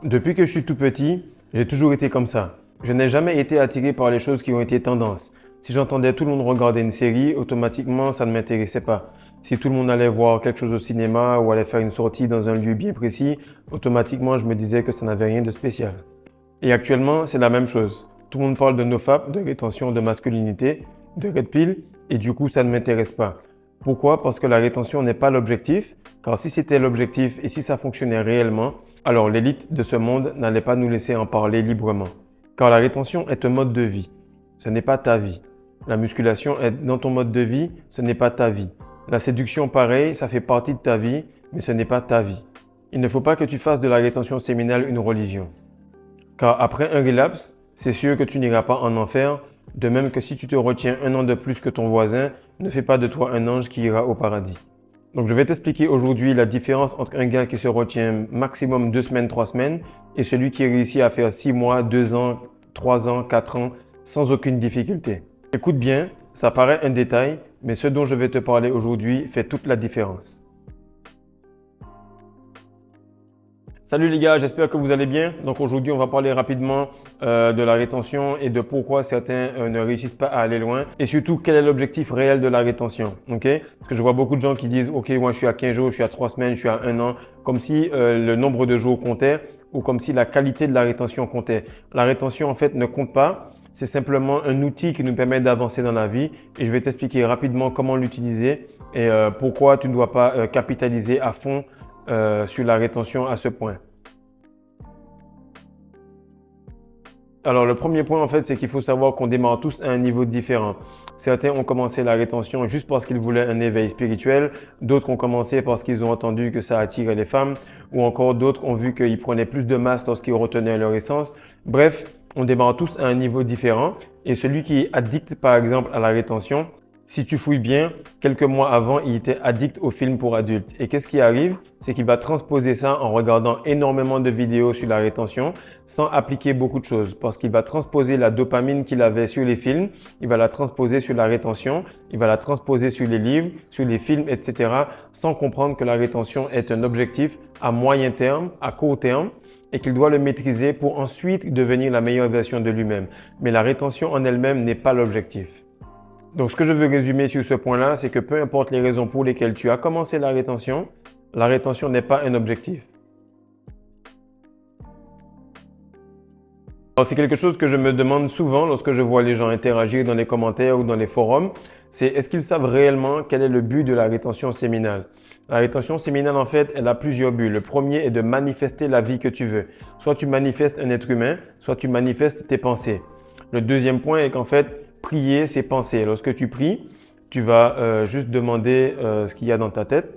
Depuis que je suis tout petit, j'ai toujours été comme ça. Je n'ai jamais été attiré par les choses qui ont été tendances. Si j'entendais tout le monde regarder une série, automatiquement, ça ne m'intéressait pas. Si tout le monde allait voir quelque chose au cinéma ou allait faire une sortie dans un lieu bien précis, automatiquement, je me disais que ça n'avait rien de spécial. Et actuellement, c'est la même chose. Tout le monde parle de NoFap, de rétention de masculinité, de Red Pill, et du coup, ça ne m'intéresse pas. Pourquoi? Parce que la rétention n'est pas l'objectif, car si c'était l'objectif et si ça fonctionnait réellement, alors l'élite de ce monde n'allait pas nous laisser en parler librement. Car la rétention est un mode de vie, ce n'est pas ta vie. La musculation est dans ton mode de vie, ce n'est pas ta vie. La séduction, pareil, ça fait partie de ta vie, mais ce n'est pas ta vie. Il ne faut pas que tu fasses de la rétention séminale une religion. Car après un relapse, c'est sûr que tu n'iras pas en enfer, de même que si tu te retiens un an de plus que ton voisin, ne fais pas de toi un ange qui ira au paradis. Donc je vais t'expliquer aujourd'hui la différence entre un gars qui se retient maximum 2 semaines, 3 semaines et celui qui réussit à faire 6 mois, 2 ans, 3 ans, 4 ans sans aucune difficulté. Écoute bien, ça paraît un détail, mais ce dont je vais te parler aujourd'hui fait toute la différence. Salut les gars, j'espère que vous allez bien. Donc aujourd'hui, on va parler rapidement de la rétention et de pourquoi certains ne réussissent pas à aller loin. Et surtout, quel est l'objectif réel de la rétention. Ok? Parce que je vois beaucoup de gens qui disent, ok, moi je suis à 15 jours, je suis à 3 semaines, je suis à 1 an, comme si le nombre de jours comptait ou comme si la qualité de la rétention comptait. La rétention en fait ne compte pas. C'est simplement un outil qui nous permet d'avancer dans la vie et je vais t'expliquer rapidement comment l'utiliser et pourquoi tu ne dois pas capitaliser à fond sur la rétention à ce point. Alors le premier point en fait, c'est qu'il faut savoir qu'on démarre tous à un niveau différent. Certains ont commencé la rétention juste parce qu'ils voulaient un éveil spirituel, d'autres ont commencé parce qu'ils ont entendu que ça attirait les femmes, ou encore d'autres ont vu qu'ils prenaient plus de masse lorsqu'ils retenaient leur essence. Bref, on démarre tous à un niveau différent et celui qui est addict par exemple à la rétention, si tu fouilles bien, quelques mois avant, il était addict aux films pour adultes. Et qu'est-ce qui arrive? C'est qu'il va transposer ça en regardant énormément de vidéos sur la rétention sans appliquer beaucoup de choses. Parce qu'il va transposer la dopamine qu'il avait sur les films, il va la transposer sur la rétention, il va la transposer sur les livres, sur les films, etc. sans comprendre que la rétention est un objectif à moyen terme, à court terme et qu'il doit le maîtriser pour ensuite devenir la meilleure version de lui-même. Mais la rétention en elle-même n'est pas l'objectif. Donc, ce que je veux résumer sur ce point-là, c'est que peu importe les raisons pour lesquelles tu as commencé la rétention n'est pas un objectif. Alors, c'est quelque chose que je me demande souvent lorsque je vois les gens interagir dans les commentaires ou dans les forums, c'est est-ce qu'ils savent réellement quel est le but de la rétention séminale? La rétention séminale, en fait, elle a plusieurs buts. Le premier est de manifester la vie que tu veux. Soit tu manifestes un être humain, soit tu manifestes tes pensées. Le deuxième point est qu'en fait, prier, c'est penser. Lorsque tu pries, tu vas juste demander ce qu'il y a dans ta tête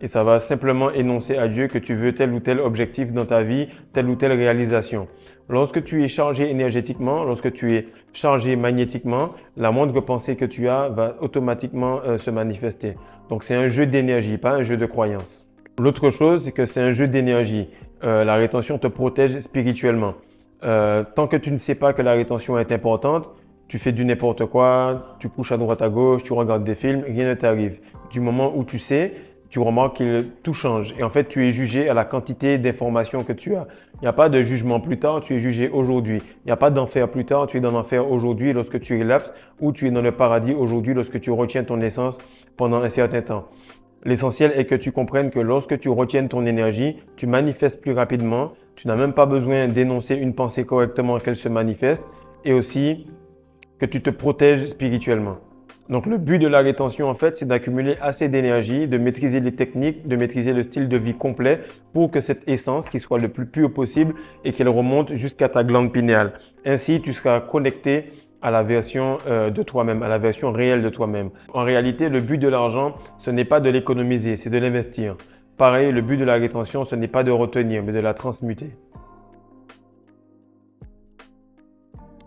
et ça va simplement énoncer à Dieu que tu veux tel ou tel objectif dans ta vie, telle ou telle réalisation. Lorsque tu es chargé énergétiquement, lorsque tu es chargé magnétiquement, la moindre pensée que tu as va automatiquement se manifester. Donc c'est un jeu d'énergie, pas un jeu de croyance. L'autre chose, c'est que c'est un jeu d'énergie. La rétention te protège spirituellement. Tant que tu ne sais pas que la rétention est importante, tu fais du n'importe quoi, tu couches à droite à gauche, tu regardes des films, rien ne t'arrive. Du moment où tu sais, tu remarques que tout change. Et en fait, tu es jugé à la quantité d'informations que tu as. Il n'y a pas de jugement plus tard, tu es jugé aujourd'hui. Il n'y a pas d'enfer plus tard, tu es dans l'enfer aujourd'hui lorsque tu relapses ou tu es dans le paradis aujourd'hui lorsque tu retiens ton essence pendant un certain temps. L'essentiel est que tu comprennes que lorsque tu retiens ton énergie, tu manifestes plus rapidement. Tu n'as même pas besoin d'énoncer une pensée correctement qu'elle se manifeste et aussi que tu te protèges spirituellement. Donc le but de la rétention en fait, c'est d'accumuler assez d'énergie, de maîtriser les techniques, de maîtriser le style de vie complet pour que cette essence qui soit le plus pure possible et qu'elle remonte jusqu'à ta glande pinéale. Ainsi, tu seras connecté à la version de toi-même, à la version réelle de toi-même. En réalité, le but de l'argent, ce n'est pas de l'économiser, c'est de l'investir. Pareil, le but de la rétention, ce n'est pas de retenir, mais de la transmuter.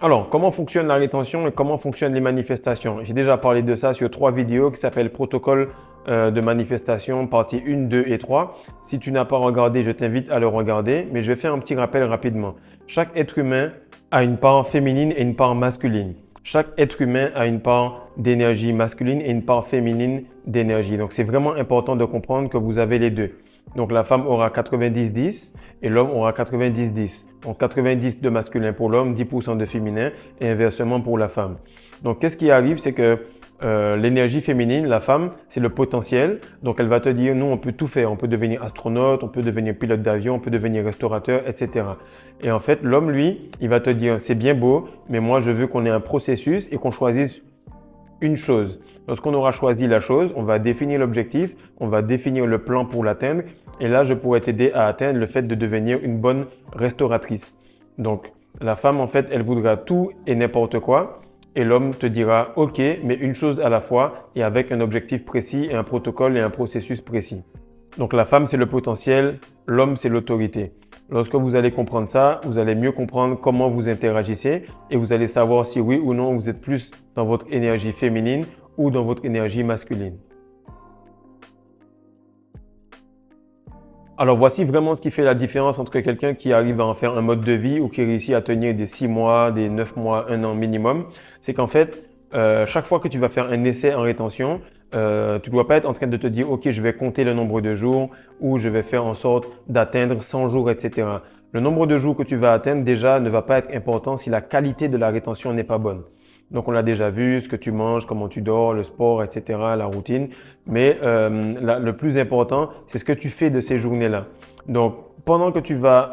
Alors, comment fonctionne la rétention et comment fonctionnent les manifestations? J'ai déjà parlé de ça sur 3 vidéos qui s'appellent Protocole de manifestation, partie 1, 2 et 3. Si tu n'as pas regardé, je t'invite à le regarder, mais je vais faire un petit rappel rapidement. Chaque être humain a une part féminine et une part masculine. Chaque être humain a une part d'énergie masculine et une part féminine d'énergie. Donc, c'est vraiment important de comprendre que vous avez les deux. Donc la femme aura 90-10 et l'homme aura 90-10. Donc 90 de masculin pour l'homme, 10% de féminin et inversement pour la femme. Donc qu'est-ce qui arrive, c'est que l'énergie féminine, la femme, c'est le potentiel. Donc elle va te dire, nous on peut tout faire. On peut devenir astronaute, on peut devenir pilote d'avion, on peut devenir restaurateur, etc. Et en fait, l'homme, lui, il va te dire, c'est bien beau, mais moi je veux qu'on ait un processus et qu'on choisisse une chose. Lorsqu'on aura choisi la chose, on va définir l'objectif, on va définir le plan pour l'atteindre. Et là, je pourrais t'aider à atteindre le fait de devenir une bonne restauratrice. Donc, la femme, en fait, elle voudra tout et n'importe quoi. Et l'homme te dira, OK, mais une chose à la fois et avec un objectif précis et un protocole et un processus précis. Donc, la femme, c'est le potentiel, l'homme, c'est l'autorité. Lorsque vous allez comprendre ça, vous allez mieux comprendre comment vous interagissez et vous allez savoir si oui ou non vous êtes plus dans votre énergie féminine ou dans votre énergie masculine. Alors voici vraiment ce qui fait la différence entre quelqu'un qui arrive à en faire un mode de vie ou qui réussit à tenir des 6 mois, des 9 mois, 1 an minimum. C'est qu'en fait, chaque fois que tu vas faire un essai en rétention, tu ne dois pas être en train de te dire « Ok, je vais compter le nombre de jours ou je vais faire en sorte d'atteindre 100 jours, etc. » Le nombre de jours que tu vas atteindre déjà ne va pas être important si la qualité de la rétention n'est pas bonne. Donc, on l'a déjà vu, ce que tu manges, comment tu dors, le sport, etc., la routine. Mais le plus important, c'est ce que tu fais de ces journées-là. Donc, pendant que tu vas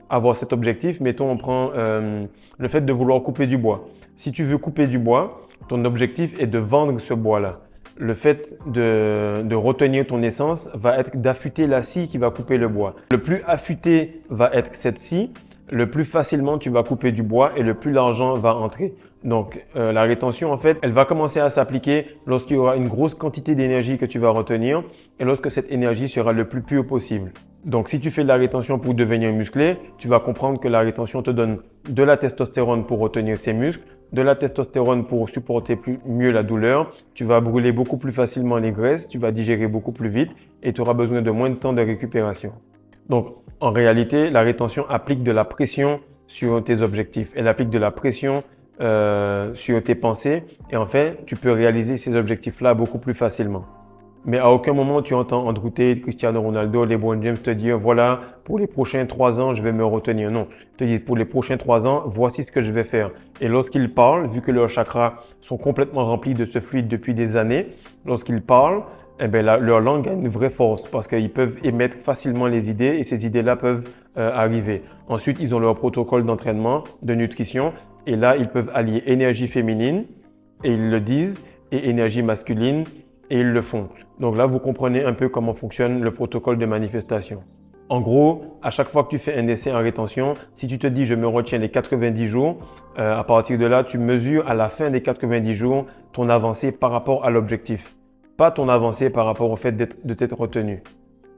avoir cet objectif, mettons, on prend le fait de vouloir couper du bois. Si tu veux couper du bois, ton objectif est de vendre ce bois-là. Le fait de retenir ton essence va être d'affûter la scie qui va couper le bois. Le plus affûté va être cette scie, le plus facilement tu vas couper du bois et le plus l'argent va entrer. Donc, la rétention, en fait, elle va commencer à s'appliquer lorsqu'il y aura une grosse quantité d'énergie que tu vas retenir et lorsque cette énergie sera le plus pure possible. Donc, si tu fais de la rétention pour devenir musclé, tu vas comprendre que la rétention te donne de la testostérone pour retenir ces muscles, de la testostérone pour supporter mieux la douleur, tu vas brûler beaucoup plus facilement les graisses, tu vas digérer beaucoup plus vite et tu auras besoin de moins de temps de récupération. Donc, en réalité, la rétention applique de la pression sur tes objectifs. Elle applique de la pression sur tes pensées et en fait, tu peux réaliser ces objectifs-là beaucoup plus facilement. Mais à aucun moment, tu entends Andrew Tate, Cristiano Ronaldo, LeBron James te dire « Voilà, pour les prochains 3 ans, je vais me retenir. » Non, je te dis « Pour les prochains 3 ans, voici ce que je vais faire. » Et lorsqu'ils parlent, vu que leurs chakras sont complètement remplis de ce fluide depuis des années, lorsqu'ils parlent, eh bien, leur langue a une vraie force parce qu'ils peuvent émettre facilement les idées et ces idées-là peuvent arriver. Ensuite, ils ont leur protocole d'entraînement, de nutrition et là, ils peuvent allier énergie féminine et ils le disent et énergie masculine et ils le font. Donc là, vous comprenez un peu comment fonctionne le protocole de manifestation. En gros, à chaque fois que tu fais un essai en rétention, si tu te dis « je me retiens les 90 jours », à partir de là, tu mesures à la fin des 90 jours ton avancée par rapport à l'objectif. Pas ton avancée par rapport au fait de t'être retenu.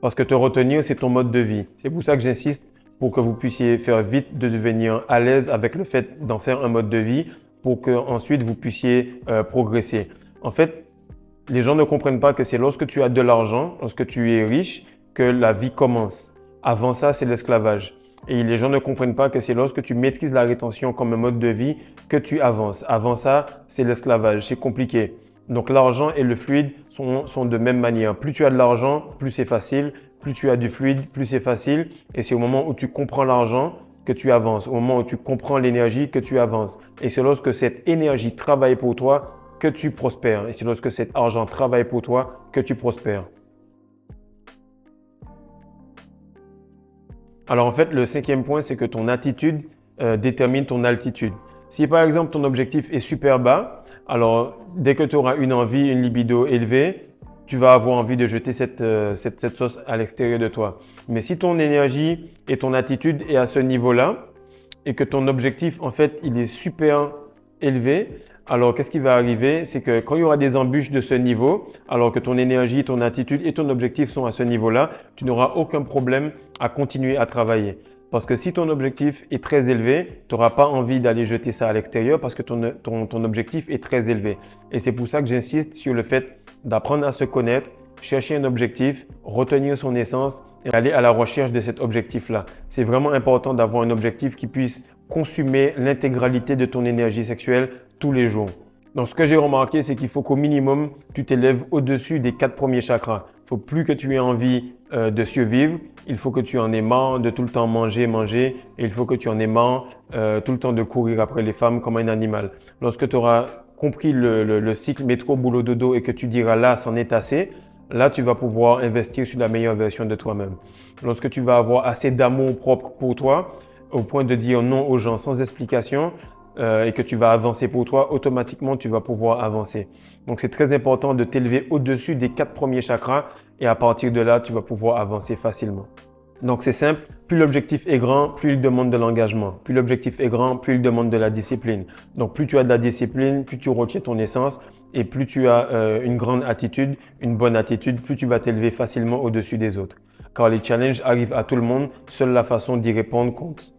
Parce que te retenir, c'est ton mode de vie. C'est pour ça que j'insiste pour que vous puissiez faire vite de devenir à l'aise avec le fait d'en faire un mode de vie pour qu'ensuite vous puissiez progresser. En fait, les gens ne comprennent pas que c'est lorsque tu as de l'argent, lorsque tu es riche, que la vie commence. Avant ça, c'est l'esclavage. Et les gens ne comprennent pas que c'est lorsque tu maîtrises la rétention comme un mode de vie que tu avances. Avant ça, c'est l'esclavage. C'est compliqué. Donc l'argent et le fluide sont de même manière. Plus tu as de l'argent, plus c'est facile. Plus tu as du fluide, plus c'est facile. Et c'est au moment où tu comprends l'argent que tu avances. Au moment où tu comprends l'énergie que tu avances. Et c'est lorsque cette énergie travaille pour toi que tu prospères. Et c'est lorsque cet argent travaille pour toi que tu prospères. Alors en fait, le 5e point, c'est que ton attitude détermine ton altitude. Si par exemple ton objectif est super bas, alors dès que tu auras une envie, une libido élevée, tu vas avoir envie de jeter cette sauce à l'extérieur de toi. Mais si ton énergie et ton attitude est à ce niveau-là et que ton objectif en fait il est super élevé, alors qu'est-ce qui va arriver? C'est que quand il y aura des embûches de ce niveau, alors que ton énergie, ton attitude et ton objectif sont à ce niveau-là, tu n'auras aucun problème à continuer à travailler. Parce que si ton objectif est très élevé, tu n'auras pas envie d'aller jeter ça à l'extérieur parce que ton objectif est très élevé. Et c'est pour ça que j'insiste sur le fait d'apprendre à se connaître, chercher un objectif, retenir son essence et aller à la recherche de cet objectif-là. C'est vraiment important d'avoir un objectif qui puisse consumer l'intégralité de ton énergie sexuelle tous les jours. Donc, ce que j'ai remarqué, c'est qu'il faut qu'au minimum, tu t'élèves au-dessus des 4 premiers chakras. Il faut plus que tu aies envie de survivre. Il faut que tu en aies marre de tout le temps manger, manger. Et il faut que tu en aies marre tout le temps de courir après les femmes comme un animal. Lorsque tu auras compris le cycle métro, boulot, dodo et que tu diras là, c'en est assez, là, tu vas pouvoir investir sur la meilleure version de toi-même. Lorsque tu vas avoir assez d'amour propre pour toi, au point de dire non aux gens sans explication et que tu vas avancer pour toi, automatiquement, tu vas pouvoir avancer. Donc, c'est très important de t'élever au-dessus des 4 premiers chakras et à partir de là, tu vas pouvoir avancer facilement. Donc, c'est simple. Plus l'objectif est grand, plus il demande de l'engagement. Plus l'objectif est grand, plus il demande de la discipline. Donc, plus tu as de la discipline, plus tu retiens ton essence et plus tu as une grande attitude, une bonne attitude, plus tu vas t'élever facilement au-dessus des autres. Car les challenges arrivent à tout le monde, seule la façon d'y répondre compte.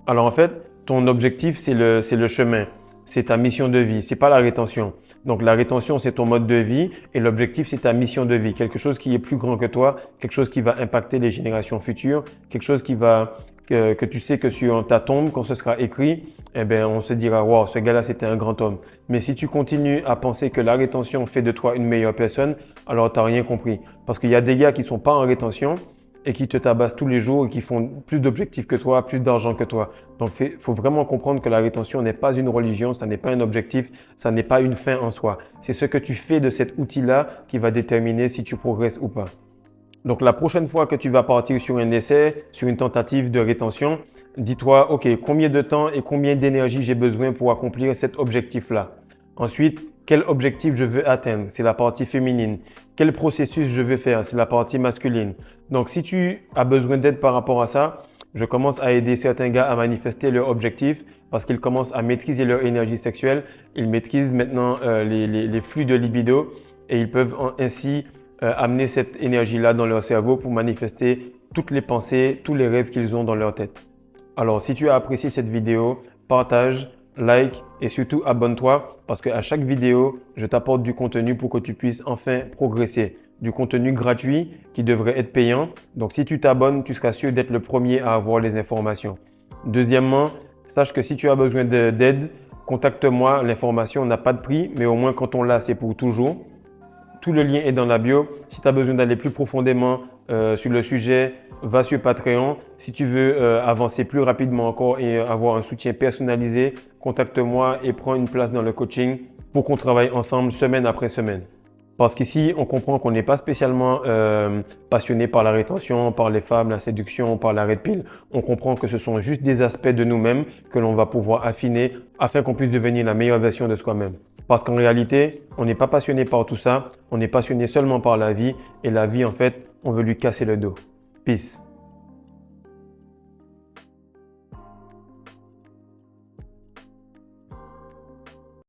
Alors en fait, ton objectif, c'est le chemin, c'est ta mission de vie, c'est pas la rétention. Donc la rétention, c'est ton mode de vie et l'objectif, c'est ta mission de vie, quelque chose qui est plus grand que toi, quelque chose qui va impacter les générations futures, quelque chose que tu sais que sur ta tombe, quand ce sera écrit, eh bien, on se dira, wow, ce gars-là, c'était un grand homme. Mais si tu continues à penser que la rétention fait de toi une meilleure personne, alors tu n'as rien compris. Parce qu'il y a des gars qui ne sont pas en rétention et qui te tabassent tous les jours et qui font plus d'objectifs que toi, plus d'argent que toi. Donc, il faut vraiment comprendre que la rétention n'est pas une religion, ça n'est pas un objectif, ça n'est pas une fin en soi. C'est ce que tu fais de cet outil-là qui va déterminer si tu progresses ou pas. Donc, la prochaine fois que tu vas partir sur un essai, sur une tentative de rétention, dis-toi, OK, combien de temps et combien d'énergie j'ai besoin pour accomplir cet objectif-là. Ensuite, quel objectif je veux atteindre? C'est la partie féminine. Quel processus je veux faire? C'est la partie masculine. Donc, si tu as besoin d'aide par rapport à ça, je commence à aider certains gars à manifester leur objectif parce qu'ils commencent à maîtriser leur énergie sexuelle. Ils maîtrisent maintenant les flux de libido et ils peuvent ainsi amener cette énergie-là dans leur cerveau pour manifester toutes les pensées, tous les rêves qu'ils ont dans leur tête. Alors, si tu as apprécié cette vidéo, partage, like et surtout abonne-toi parce qu'à chaque vidéo, je t'apporte du contenu pour que tu puisses enfin progresser. Du contenu gratuit qui devrait être payant. Donc, si tu t'abonnes, tu seras sûr d'être le premier à avoir les informations. Deuxièmement, sache que si tu as besoin d'aide, contacte-moi. L'information n'a pas de prix, mais au moins quand on l'a, c'est pour toujours. Tout le lien est dans la bio. Si tu as besoin d'aller plus profondément sur le sujet, va sur Patreon. Si tu veux avancer plus rapidement encore et avoir un soutien personnalisé, contacte-moi et prends une place dans le coaching pour qu'on travaille ensemble semaine après semaine. Parce qu'ici, on comprend qu'on n'est pas spécialement passionné par la rétention, par les femmes, la séduction, par l'arrêt de pile. On comprend que ce sont juste des aspects de nous-mêmes que l'on va pouvoir affiner afin qu'on puisse devenir la meilleure version de soi-même. Parce qu'en réalité, on n'est pas passionné par tout ça, on est passionné seulement par la vie et la vie, en fait, on veut lui casser le dos. Peace.